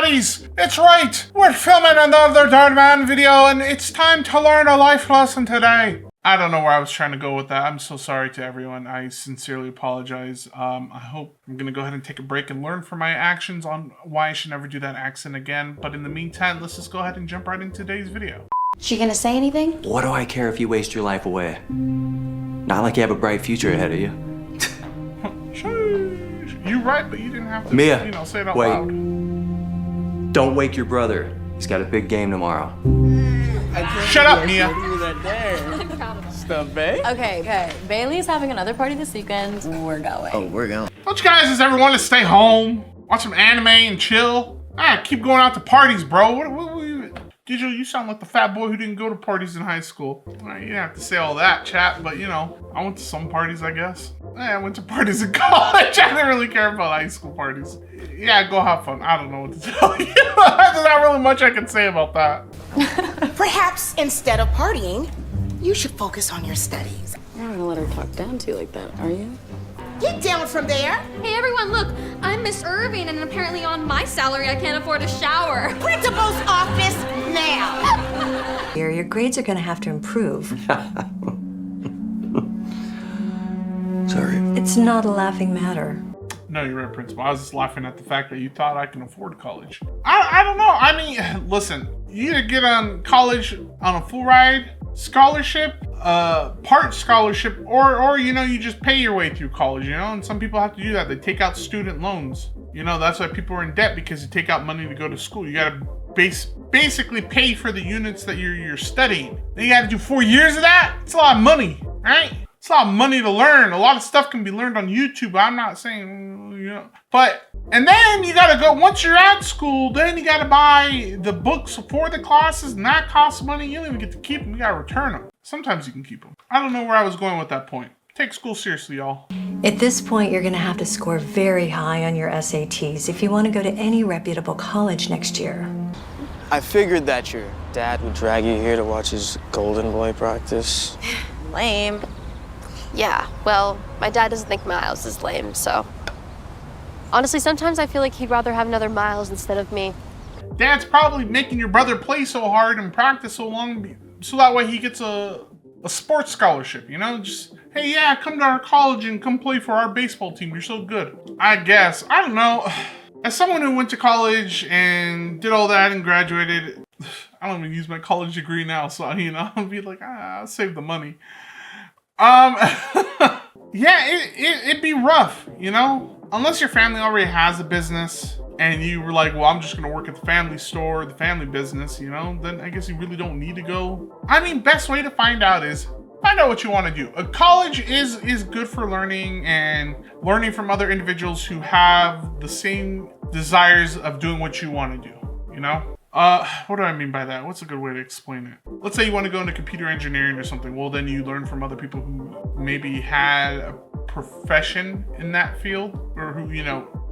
buddies! It's right! We're filming another Dark Man video and it's time to learn a life lesson today. I don't know where I was trying to go with that. I'm so sorry to everyone. I sincerely apologize. I hope I'm going to go ahead and take a break and learn from my actions on why I should never do that accent again. But in the meantime, let's just go ahead and jump right into today's video. She gonna say anything? What do I care if you waste your life away? Not like you have a bright future ahead of you. You're right, but you didn't have to, Mia, say it out wait. loud. Don't wake your brother. He's got a big game tomorrow. Shut up, Mia. Stuff, babe. Okay. Bailey's having another party this weekend. We're going. Oh, we're going. Don't you guys just ever want to stay home, watch some anime and chill? Keep going out to parties, bro. What Digital, you sound like the fat boy who didn't go to parties in high school. You didn't have to say all that, chat, but I went to some parties, I guess. I went to parties in college. I didn't really care about high school parties. Yeah, go have fun. I don't know what to tell you. There's not really much I can say about that. Perhaps instead of partying, you should focus on your studies. You're not gonna let her talk down to you like that, are you? Get down from there. Hey everyone, look, I'm Miss Irving and apparently on my salary I can't afford a shower. Principal's office now. Your grades are gonna have to improve. Sorry. It's not a laughing matter. No, you're right, Principal. I was just laughing at the fact that you thought I can afford college. I don't know. I mean, listen, you either get on college on a full ride scholarship, part scholarship, or you just pay your way through college, and some people have to do that. They take out student loans. That's why people are in debt, because you take out money to go to school. You gotta basically pay for the units that you're studying. Then you gotta do 4 years of that. It's a lot of money, right? It's a lot of money to learn. A lot of stuff can be learned on YouTube. I'm not saying, and then you gotta go, once you're at school, then you gotta buy the books for the classes, and that costs money. You don't even get to keep them. You gotta return them. Sometimes you can keep them. I don't know where I was going with that point. Take school seriously, y'all. At this point, you're gonna have to score very high on your SATs if you want to go to any reputable college next year. I figured that your dad would drag you here to watch his golden boy practice. Lame. Yeah, well, my dad doesn't think Miles is lame, so. Honestly, sometimes I feel like he'd rather have another Miles instead of me. Dad's probably making your brother play so hard and practice so long so that way he gets a sports scholarship, Just, hey, yeah, come to our college and come play for our baseball team. You're so good. I guess. I don't know. As someone who went to college and did all that and graduated, I don't even use my college degree now, so, I'll be like, I'll save the money. Yeah, it'd be rough, Unless your family already has a business and you were like, well, I'm just going to work at the family store, the family business, then I guess you really don't need to go. I mean, best way to find out is find out what you want to do. A college is good for learning and learning from other individuals who have the same desires of doing what you want to do, What do I mean by that? What's a good way to explain it? Let's say you want to go into computer engineering or something. Well, then you learn from other people who maybe had a profession in that field, or who,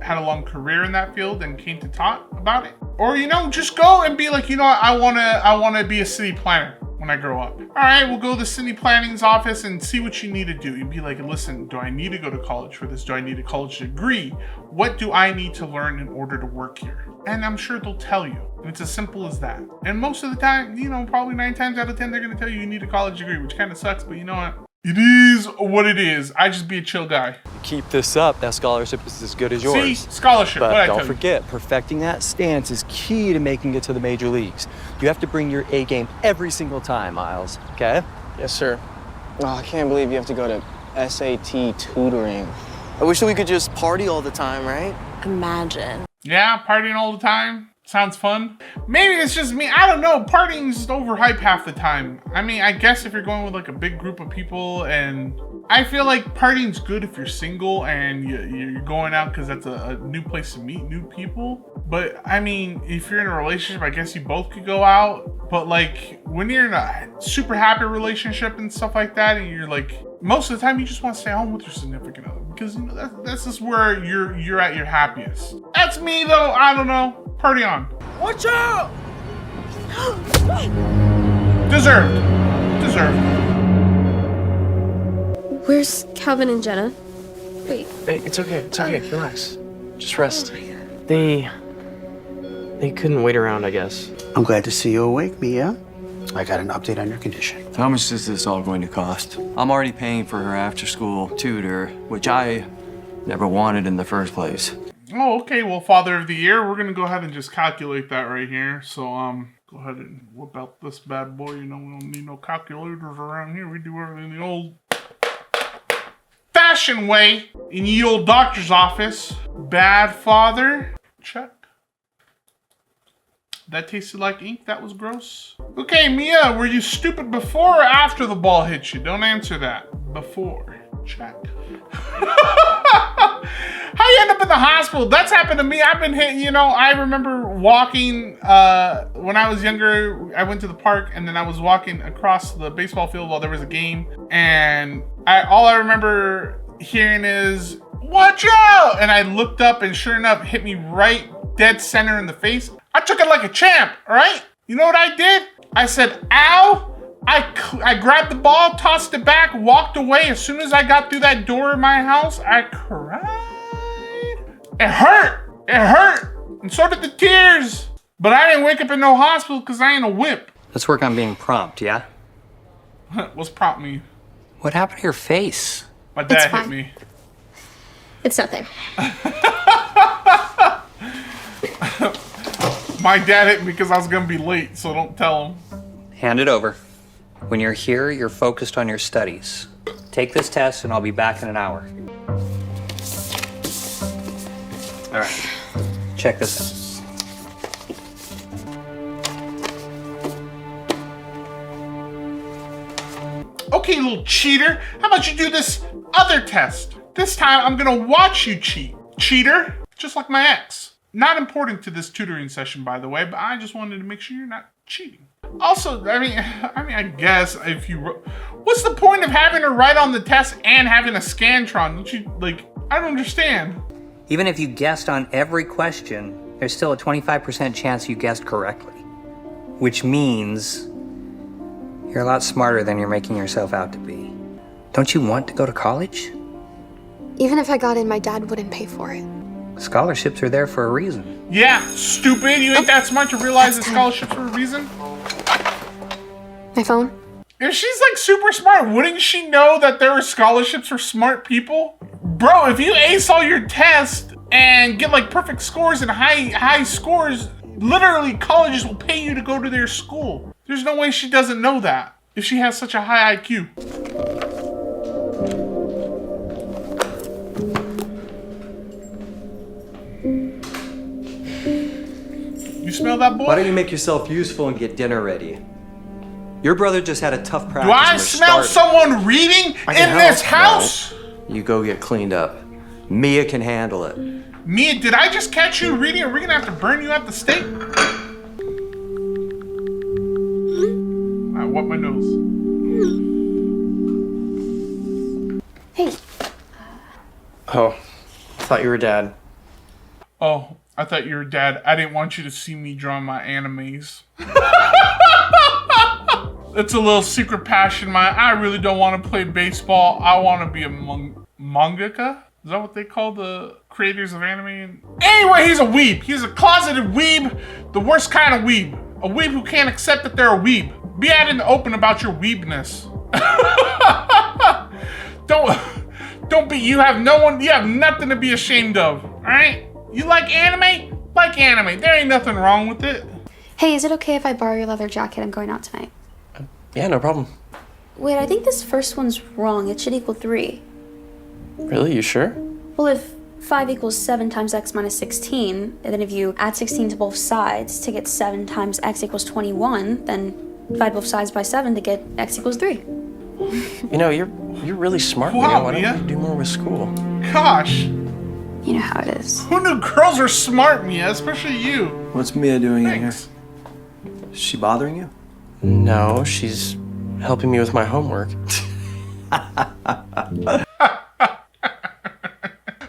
had a long career in that field and came to talk about it. Or, just go and be like, I want to be a city planner when I grow up. All right, we'll go to the city planning's office and see what you need to do. You'd be like, listen, do I need to go to college for this? Do I need a college degree? What do I need to learn in order to work here? And I'm sure they'll tell you. And it's as simple as that. And most of the time, probably 9 times out of 10, they're going to tell you need a college degree, which kind of sucks, but you know what? It is what it is. I just be a chill guy. Keep this up. That scholarship is as good as yours. See? Scholarship. But What'd I don't tell you? forget, perfecting that stance is key to making it to the major leagues. You have to bring your A game every single time, Miles. Okay? Yes, sir. Oh, I can't believe you have to go to SAT tutoring. I wish that we could just party all the time, right? Imagine. Yeah, partying all the time. Sounds fun. Maybe it's just me. I don't know. Partying's just overhyped half the time. I mean, I guess if you're going with like a big group of people, and I feel like partying's good if you're single and you're going out because that's a new place to meet new people. But I mean, if you're in a relationship, I guess you both could go out. But like when you're in a super happy relationship and stuff like that, and you're like, most of the time you just want to stay home with your significant other, because that's just where you're at your happiest. That's me though. I don't know. Party on. Watch out! Deserved. Where's Calvin and Jenna? Wait. Hey, it's okay. Relax. Just rest. They They couldn't wait around, I guess. I'm glad to see you awake, Mia. I got an update on your condition. How much is this all going to cost? I'm already paying for her after-school tutor, which I never wanted in the first place. Oh, okay. Well, Father of the Year, we're gonna go ahead and just calculate that right here. So, go ahead and whip out this bad boy. You know, we don't need no calculators around here. We do everything the old fashioned way in the old doctor's office. Bad father. Check. That tasted like ink. That was gross. Okay, Mia, were you stupid before or after the ball hit you? Don't answer that. Before. Check. How you end up in the hospital? That's happened to me. I've been hit, you know, I remember walking, when I was younger, I went to the park and then I was walking across the baseball field while there was a game. And all I remember hearing is, "Watch out!" And I looked up and sure enough, hit me right dead center in the face. I took it like a champ, all right? You know what I did? I said, "Ow." I grabbed the ball, tossed it back, walked away. As soon as I got through that door of my house, I cried. It hurt. It hurt. And so did the tears. But I didn't wake up in no hospital because I ain't a whip. Let's work on being prompt, yeah? What's prompt me? What happened to your face? My dad hit me. It's nothing. My dad hit me because I was going to be late, so don't tell him. Hand it over. When you're here, you're focused on your studies. Take this test and I'll be back in an hour. All right, check this out. Okay, little cheater. How about you do this other test? This time, I'm going to watch you cheat. Cheater, just like my ex. Not important to this tutoring session, by the way, but I just wanted to make sure you're not cheating. Also, I guess if you, what's the point of having her write on the test and having a Scantron? Don't you, like, I don't understand. Even if you guessed on every question, there's still a 25% chance you guessed correctly. Which means you're a lot smarter than you're making yourself out to be. Don't you want to go to college? Even if I got in, my dad wouldn't pay for it. Scholarships are there for a reason. Yeah, stupid. You ain't that smart to realize that scholarships for a reason. My phone? If she's like super smart, wouldn't she know that there are scholarships for smart people? Bro, if you ace all your tests and get like perfect scores and high scores, literally colleges will pay you to go to their school. There's no way she doesn't know that if she has such a high IQ. You smell that, boy? Why don't you make yourself useful and get dinner ready? Your brother just had a tough practice. Do I smell someone reading in this house? No. You go get cleaned up. Mia can handle it. Mia, did I just catch you reading? Are we gonna have to burn you at the stake? I wipe my nose. Hey. Oh, I thought you were Dad. Oh, I thought you were Dad. I didn't want you to see me drawing my animes. It's a little secret passion, I really don't want to play baseball. I want to be a mangaka. Is that what they call the creators of anime? Anyway, he's a weeb. He's a closeted weeb. The worst kind of weeb. A weeb who can't accept that they're a weeb. Be out in the open about your weebness. Don't be, you have nothing to be ashamed of, all right? You like anime? Like anime. There ain't nothing wrong with it. Hey, is it okay if I borrow your leather jacket? I'm going out tonight. Yeah, no problem. Wait, I think this first one's wrong. It should equal 3. Really? You sure? Well, if 5 equals 7 times x minus 16, and then if you add 16 to both sides to get 7 times x equals 21, then divide both sides by 7 to get x equals 3. You know, you're really smart, Mia. Wow, Why Mia. don't you do more with school? Gosh. You know how it is. Who knew girls are smart, Mia? Especially you. What's Mia doing Thanks. in here? Is she bothering you? No, she's helping me with my homework.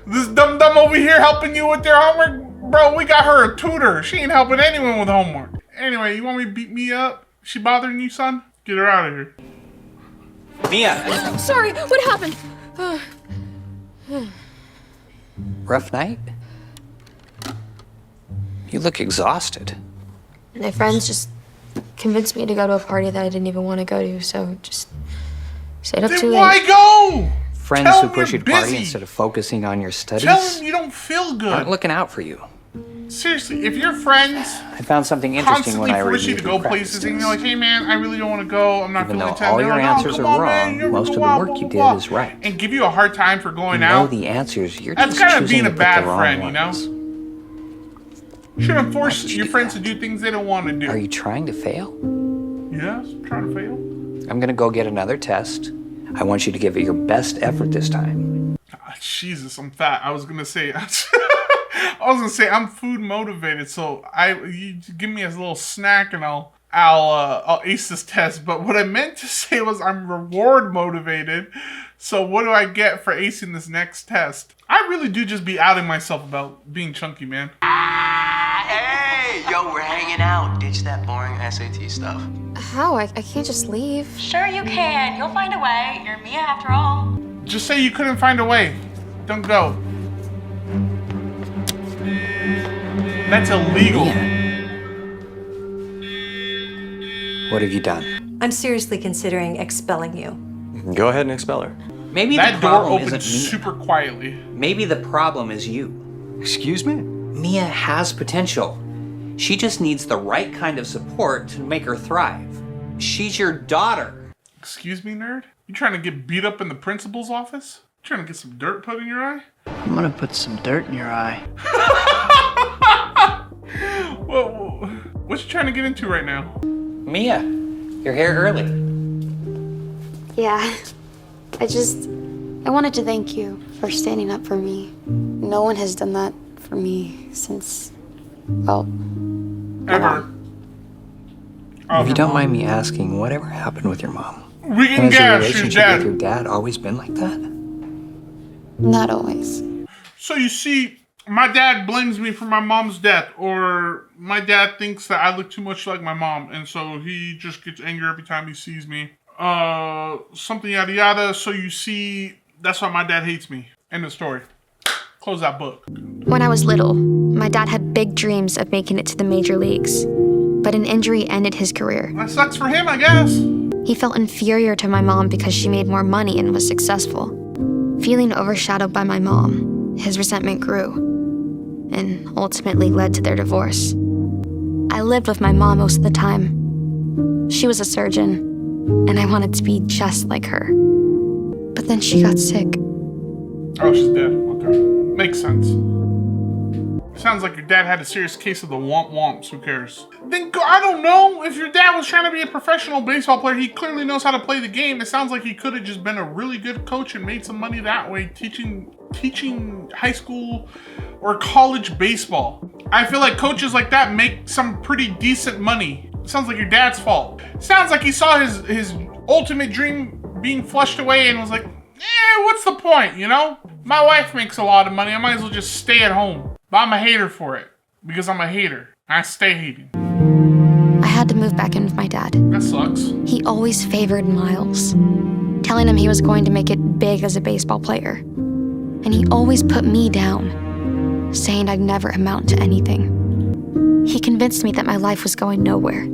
This dum-dum over here helping you with their homework? Bro, we got her a tutor. She ain't helping anyone with homework. Anyway, you want me to beat me up? She bothering you, son? Get her out of here. Mia! Sorry, what happened? Rough night? You look exhausted. My friends just convinced me to go to a party that I didn't even want to go to, so just stayed up too Then late. why go? Friends Tell who him push you're you to party busy. instead of focusing on your studies Tell him you don't feel good. aren't looking out for you. Seriously, if your friends I found something interesting constantly when I force you reviewed to your go practice places and tests. you're like, hey man, I really don't want to go, I'm not Even feeling though time. all They're your like, answers come are on, man, wrong, you ever most go of the out, work blah, you blah, did blah, is right. and give you a hard time for You going know out. the answers, you're That's just kind of choosing being a to pick the bad wrong friend, you know? ones. You shouldn't force Why would you your do friends that? to do things they don't want to do. Are you trying to fail? Yes, I'm trying to fail. I'm gonna go get another test. I want you to give it your best effort this time. Ah, Jesus, I'm fat. I was gonna say I'm food motivated, so you give me a little snack and I'll ace this test. But what I meant to say was I'm reward motivated. So what do I get for acing this next test? I really do just be outing myself about being chunky, man. Hey, yo, we're hanging out. Ditch that boring SAT stuff. How? I can't just leave. Sure you can. You'll find a way. You're Mia after all. Just say you couldn't find a way. Don't go. That's illegal. What have you done? I'm seriously considering expelling you. Go ahead and expel her. Maybe That the door problem opened isn't Mia. super quietly. Maybe the problem is you. Excuse me? Mia has potential. She just needs the right kind of support to make her thrive. She's your daughter. Excuse me, nerd? You trying to get beat up in the principal's office? You trying to get some dirt put in your eye? I'm gonna put some dirt in your eye. What you trying to get into right now? Mia, you're here early. Yeah. I wanted to thank you for standing up for me. No one has done that for me since, well, Ever. If you don't mind me asking, whatever happened with your mom? We can And has your guess your relationship with your dad. dad always been like that? not always. So you see, my dad blames me for my mom's death, or my dad thinks that I look too much like my mom, and so he just gets angry every time he sees me. Something yada yada. So you see, that's why my dad hates me. End of story. Close that book. When I was little, my dad had big dreams of making it to the major leagues, but an injury ended his career. That sucks for him, I guess. He felt inferior to my mom because she made more money and was successful. Feeling overshadowed by my mom, his resentment grew and ultimately led to their divorce. I lived with my mom most of the time. She was a surgeon, and I wanted to be just like her. But then she got sick. Oh, she's dead. Okay. Makes sense. Sounds like your dad had a serious case of the womps. Who cares? Then I don't know. If your dad was trying to be a professional baseball player, he clearly knows how to play the game. It sounds like he could have just been a really good coach and made some money that way, teaching high school or college baseball. I feel like coaches like that make some pretty decent money. It sounds like your dad's fault. Sounds like he saw his ultimate dream being flushed away and was like, what's the point, you know? My wife makes a lot of money. I might as well just stay at home. But I'm a hater for it. Because I'm a hater. I stay hating. I had to move back in with my dad. That sucks. He always favored Miles, telling him he was going to make it big as a baseball player. And he always put me down, saying I'd never amount to anything. He convinced me that my life was going nowhere.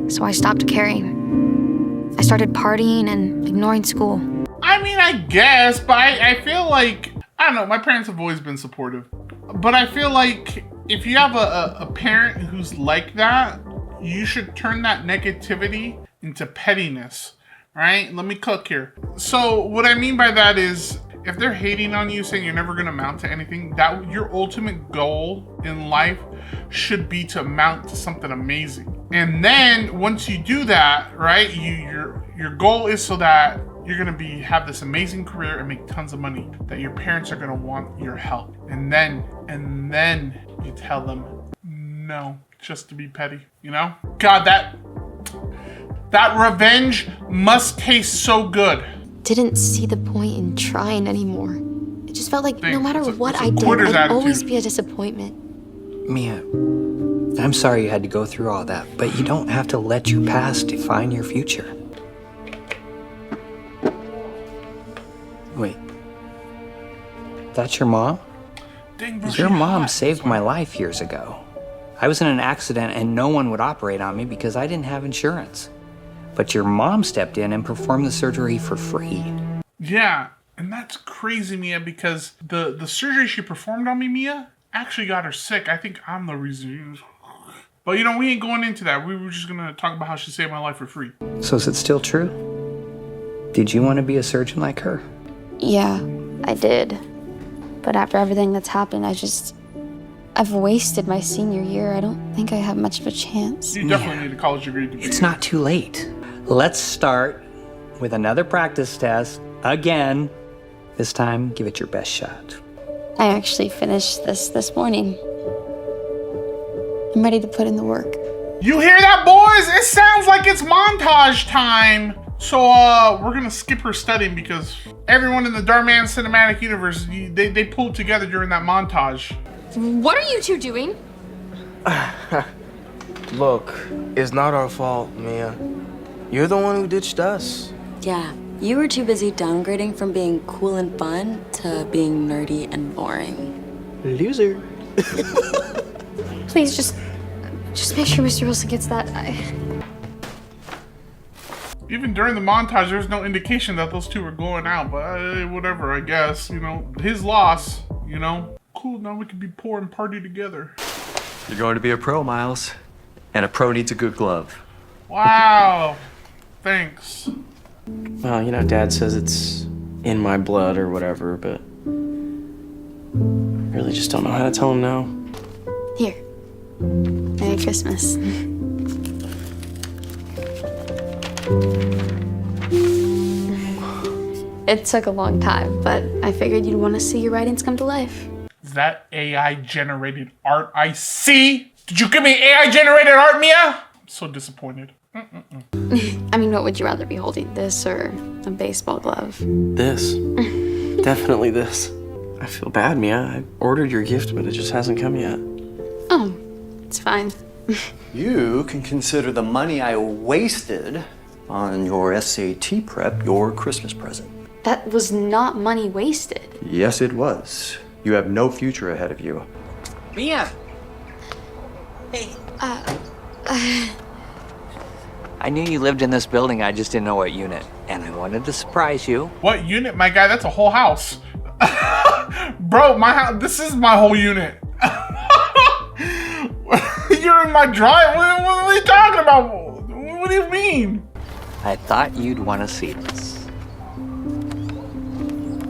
So I stopped caring. I started partying and ignoring school. I mean, I guess, but I feel like, I don't know, my parents have always been supportive. But I feel like if you have a parent who's like that, you should turn that negativity into pettiness, right? Let me cook here. So what I mean by that is, if they're hating on you, saying you're never gonna amount to anything, that your ultimate goal in life should be to amount to something amazing. And then once you do that, right, your goal is so that you're gonna have this amazing career and make tons of money, that your parents are gonna want your help. And then you tell them no, just to be petty, you know? God, that revenge must taste so good. Didn't see the point in trying anymore. It just felt like no matter what I did, quarter's I'd always attitude. be a disappointment. Mia, I'm sorry you had to go through all that, but you don't have to let your past define your future. Wait, that's your mom? Dang, bro, Your she mom hot. saved my life years ago. I was in an accident and no one would operate on me because I didn't have insurance. But your mom stepped in and performed the surgery for free. Yeah, and that's crazy, Mia, because the surgery she performed on me, Mia, actually got her sick. I think I'm the reason. But you know, we ain't going into that. We were just gonna talk about how she saved my life for free. So is it still true? Did you want to be a surgeon like her? Yeah, I did. But after everything that's happened, I've wasted my senior year. I don't think I have much of a chance. You definitely need a college degree to be. It's not too late. Let's start with another practice test. Again. This time, give it your best shot. I actually finished this morning. I'm ready to put in the work. You hear that, boys? It sounds like it's montage time. So, we're gonna skip her studying because everyone in the Darman cinematic universe, they pulled together during that montage. What are you two doing? Look, it's not our fault, Mia. You're the one who ditched us. Yeah, you were too busy downgrading from being cool and fun to being nerdy and boring. Loser. Please, just make sure Mr. Wilson gets that. Even during the montage, there's no indication that those two were going out, but whatever, I guess, you know, his loss, you know. Cool, now we can be poor and party together. You're going to be a pro, Miles. And a pro needs a good glove. Wow. Thanks. Well, you know, Dad says it's in my blood or whatever, but I really just don't know how to tell him no. Here. Merry Christmas. It took a long time, but I figured you'd want to see your writings come to life. Is that AI-generated art I see? Did you give me AI-generated art, Mia? I'm so disappointed. I mean, what would you rather be holding, this or a baseball glove? This. Definitely this. I feel bad, Mia. I ordered your gift, but it just hasn't come yet. Oh, it's fine. You can consider the money I wasted on your SAT prep your Christmas present. That was not money wasted. Yes, it was. You have no future ahead of you. Mia! Hey. I knew you lived in this building, I just didn't know what unit. And I wanted to surprise you. What unit, my guy? That's a whole house. Bro, my house, this is my whole unit. You're in my drive? What are you talking about? What do you mean? I thought you'd want to see this.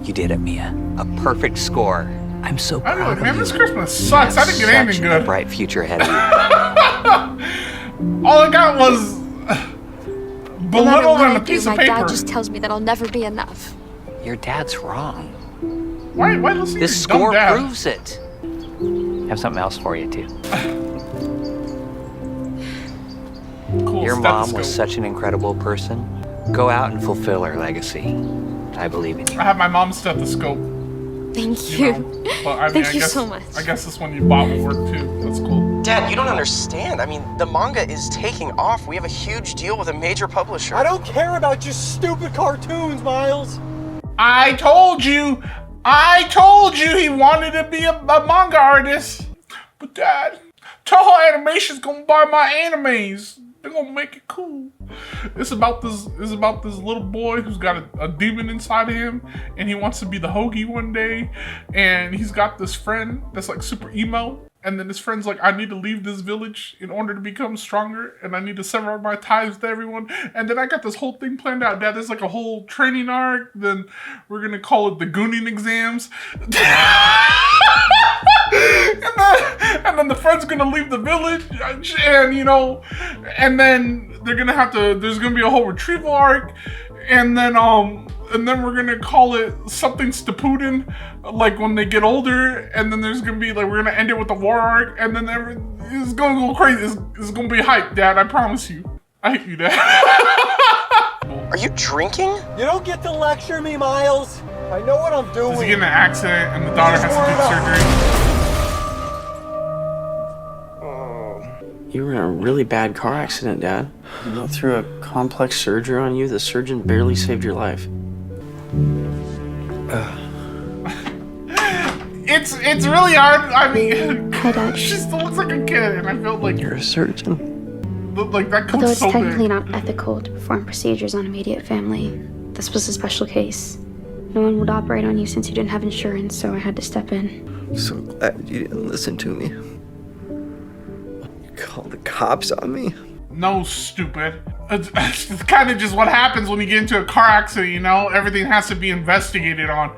You did it, Mia. A perfect score. I'm so proud of you. Man, this Christmas sucks. I didn't get anything good. A bright future ahead of you. All I got was belittled on a piece of paper. My dad just tells me that I'll never be enough. Your dad's wrong. Why listen to This score proves it. I have something else for you, too. Cool Your stethoscope. mom was such an incredible person. Go out and fulfill her legacy. I believe in you. I have my mom's stethoscope. Thank you. But I mean, Thank you so much. I guess this one you bought will work too. That's cool. Dad, you don't understand. I mean, the manga is taking off. We have a huge deal with a major publisher. I don't care about your stupid cartoons, Miles. I told you he wanted to be a manga artist. But Dad, Toho Animation's gonna buy my animes. They're gonna make it cool. It's about this little boy who's got a demon inside of him, and he wants to be the Hoagie one day, and he's got this friend that's like super emo, and then his friend's like, I need to leave this village in order to become stronger, and I need to sever my ties with everyone, and then I got this whole thing planned out. Dad, there's like a whole training arc, then we're gonna call it the Gooning exams. And then the friend's gonna leave the village, and you know, and then they're gonna have to. There's gonna be a whole retrieval arc, and then we're gonna call it something Stapudin, like when they get older, and then there's gonna be like we're gonna end it with a war arc, and then it's gonna go crazy. It's gonna be hype, Dad. I promise you. I hate you, Dad. Are you drinking? You don't get to lecture me, Miles. I know what I'm doing. Does he get in an accident and the daughter has to do surgery? You were in a really bad car accident, Dad. You went through a complex surgery on you. The surgeon barely saved your life. it's really hard. I mean, Hi, Dad. she still looks like a kid, and I felt like You're a surgeon. like that Although coat's it's so technically big. not ethical to perform procedures on immediate family, this was a special case. No one would operate on you since you didn't have insurance, so I had to step in. I'm so glad you didn't listen to me. You called the cops on me? No, stupid. It's kind of just what happens when you get into a car accident, you know? Everything has to be investigated on.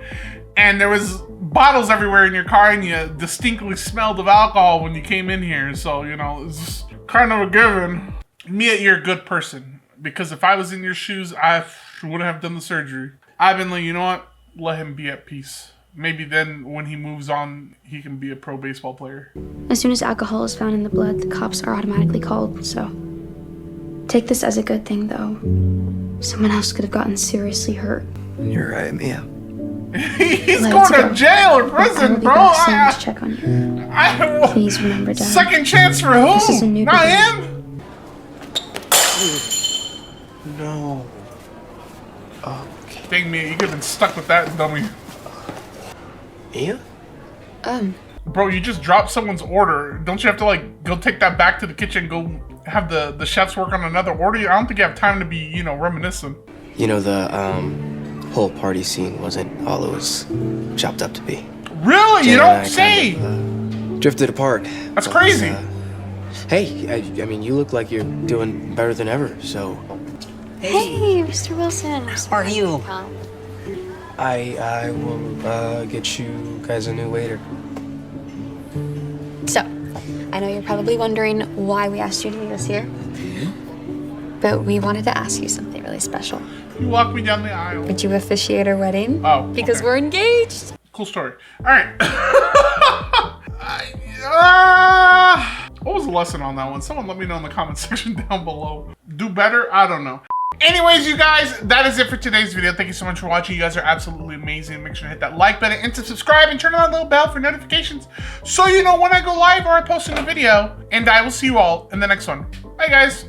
And there was bottles everywhere in your car, and you distinctly smelled of alcohol when you came in here. So, you know, it's just kind of a given. Mia, you're a good person. Because if I was in your shoes, I wouldn't have done the surgery. I've been like, you know what? Let him be at peace. Maybe then when he moves on, he can be a pro baseball player. As soon as alcohol is found in the blood, the cops are automatically called, so. Take this as a good thing, though. Someone else could have gotten seriously hurt. You're right, Mia. He's going to jail or prison, bro. I check on you. Please remember, Dad. Second chance for who? This is a new Not beginning. him? No. Dang, Mia, you could have been stuck with that dummy. Mia? Bro, you just dropped someone's order. Don't you have to, like, go take that back to the kitchen and go have the chefs work on another order? I don't think you have time to be, you know, reminiscing. You know, the whole party scene wasn't all it was chopped up to be. Really? Jay You and I don't say? kind of, drifted apart. That's But, crazy. Hey, I mean, you look like you're doing better than ever, so Hey, Mr. Wilson. How are you? I will get you guys a new waiter. So, I know you're probably wondering why we asked you to meet us here. But we wanted to ask you something really special. You walk me down the aisle. Would you officiate our wedding? Oh, Because okay. we're engaged. Cool story. All right. What was the lesson on that one? Someone let me know in the comment section down below. Do better? I don't know. Anyways, you guys, that is it for today's video. Thank you so much for watching. You guys are absolutely amazing. Make sure to hit that like button and to subscribe and turn on that little bell for notifications so you know when I go live or I post a new video. And I will see you all in the next one. Bye, guys.